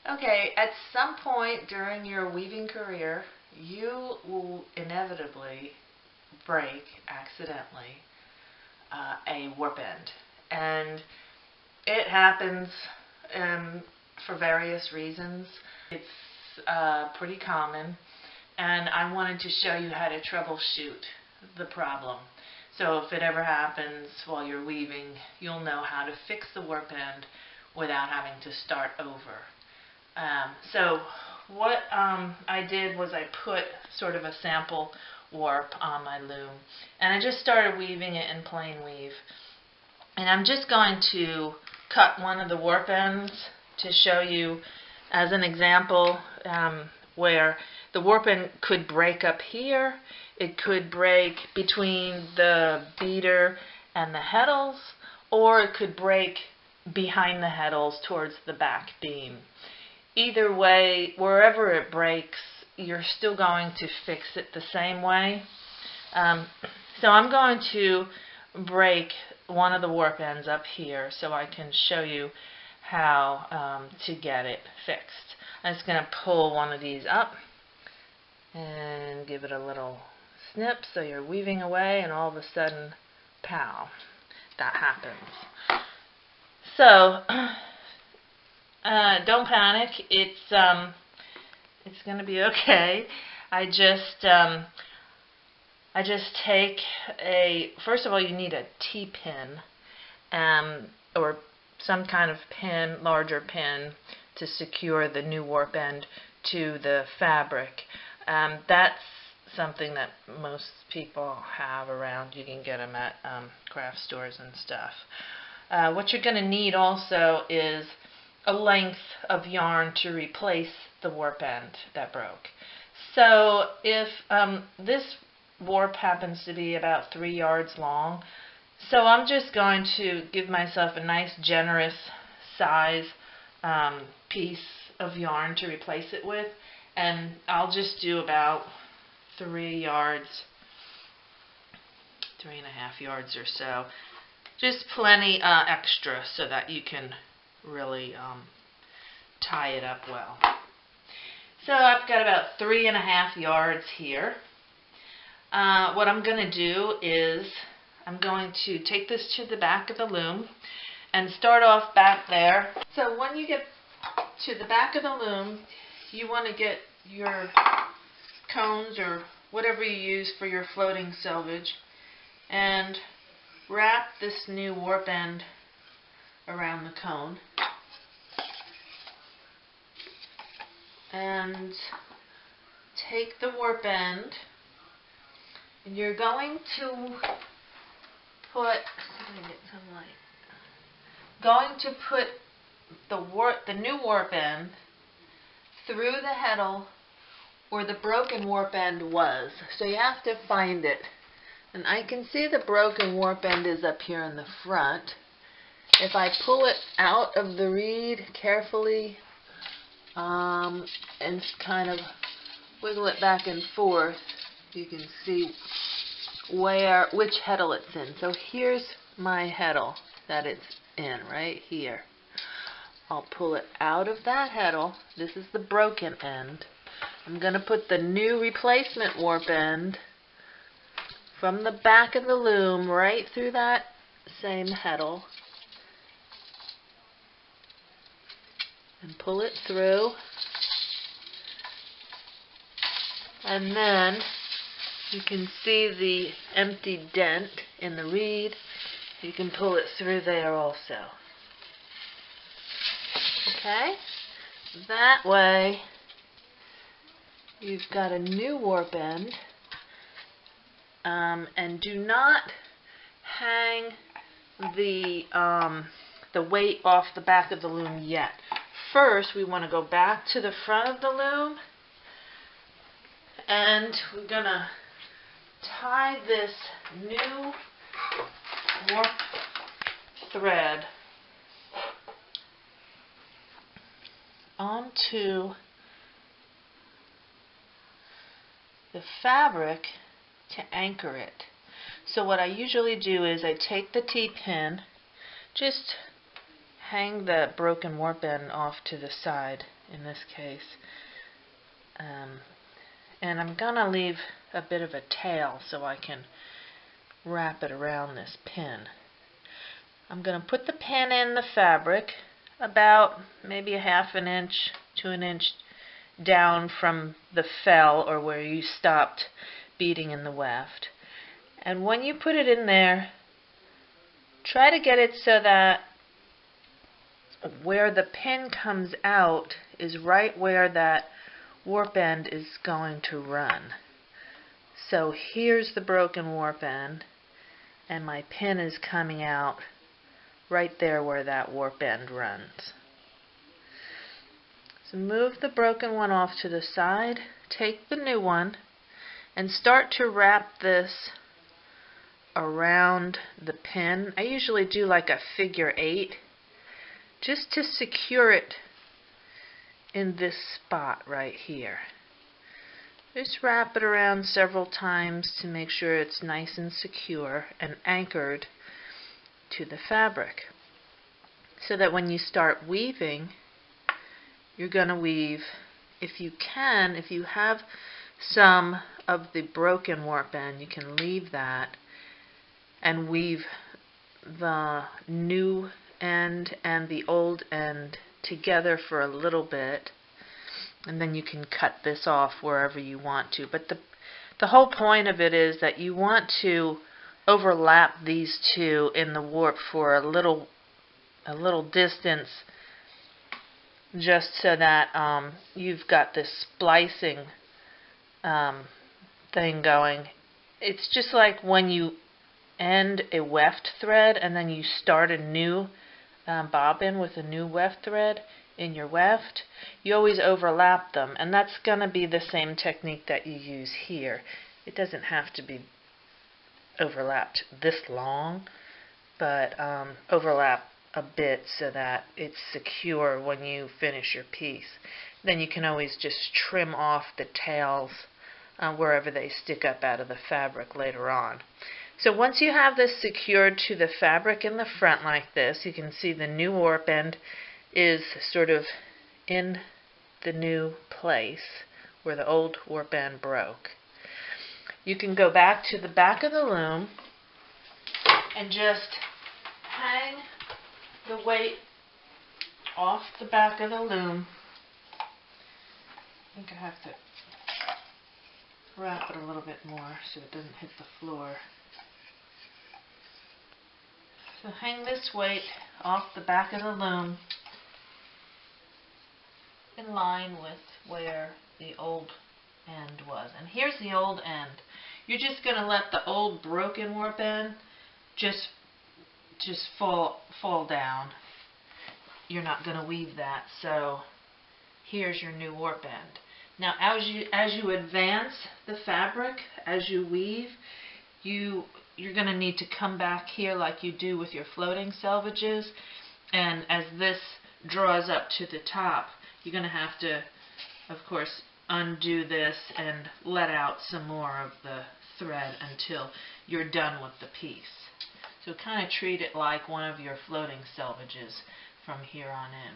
Okay, at some point during your weaving career, you will inevitably break, accidentally, a warp end. And it happens for various reasons. It's pretty common, and I wanted to show you how to troubleshoot the problem. So if it ever happens while you're weaving, you'll know how to fix the warp end without having to start over. So what I did was I put sort of a sample warp on my loom, and I just started weaving it in plain weave. And I'm just going to cut one of the warp ends to show you as an example where the warp end could break up here, it could break between the beater and the heddles, or it could break behind the heddles towards the back beam. Either way, wherever it breaks, you're still going to fix it the same way. So I'm going to break one of the warp ends up here so I can show you how to get it fixed. I'm just going to pull one of these up and give it a little snip so you're weaving away, and all of a sudden, pow, that happens. So don't panic. It's going to be okay. I just take first of all, you need a T-pin or some kind of pin, larger pin, to secure the new warp end to the fabric. That's something that most people have around. You can get them at craft stores and stuff. What you're going to need also is a length of yarn to replace the warp end that broke. So if this warp happens to be about 3 yards long, so I'm just going to give myself a nice generous size piece of yarn to replace it with, and I'll just do about 3 yards, 3.5 yards or so. Just plenty extra so that you can really tie it up well. So I've got about 3.5 yards here. What I'm going to do is I'm going to take this to the back of the loom and start off back there. So when you get to the back of the loom, you want to get your cones or whatever you use for your floating selvage and wrap this new warp end around the cone. And take the warp end, and you're going to put the new warp end through the heddle where the broken warp end was. So you have to find it. And I can see the broken warp end is up here in the front. If I pull it out of the reed carefully and kind of wiggle it back and forth, you can see which heddle it's in. So here's my heddle that it's in, right here. I'll pull it out of that heddle. This is the broken end. I'm going to put the new replacement warp end from the back of the loom right through that same heddle and pull it through. And then you can see the empty dent in the reed. You can pull it through there also. Okay? That way you've got a new warp end. And do not hang the weight off the back of the loom yet. First, we want to go back to the front of the loom, and we're going to tie this new warp thread onto the fabric to anchor it. So what I usually do is I take the T-pin, just hang the broken warp end off to the side in this case. And I'm going to leave a bit of a tail so I can wrap it around this pin. I'm going to put the pin in the fabric about maybe a half an inch to an inch down from the fell, or where you stopped beating in the weft. And when you put it in there, try to get it so that where the pin comes out is right where that warp end is going to run. So here's the broken warp end, and my pin is coming out right there where that warp end runs. So move the broken one off to the side, take the new one, and start to wrap this around the pin. I usually do like a figure 8 just to secure it in this spot right here. Just wrap it around several times to make sure it's nice and secure and anchored to the fabric, so that when you start weaving, you're going to weave, if you can, if you have some of the broken warp end, you can leave that and weave the new end and the old end together for a little bit, and then you can cut this off wherever you want to. But the whole point of it is that you want to overlap these two in the warp for a little distance, just so that you've got this splicing thing going. It's just like when you end a weft thread and then you start a new bobbin with a new weft thread in your weft, you always overlap them, and that's going to be the same technique that you use here. It doesn't have to be overlapped this long, but overlap a bit so that it's secure when you finish your piece. Then you can always just trim off the tails wherever they stick up out of the fabric later on. So once you have this secured to the fabric in the front like this, you can see the new warp end is sort of in the new place where the old warp end broke. You can go back to the back of the loom and just hang the weight off the back of the loom. I think I have to wrap it a little bit more so it doesn't hit the floor. So hang this weight off the back of the loom in line with where the old end was. And here's the old end. You're just going to let the old broken warp end just fall down. You're not going to weave that. So here's your new warp end. Now as you advance the fabric, as you weave, you're going to need to come back here like you do with your floating selvages, and as this draws up to the top, you're going to have to, of course, undo this and let out some more of the thread until you're done with the piece. So kind of treat it like one of your floating selvages from here on in.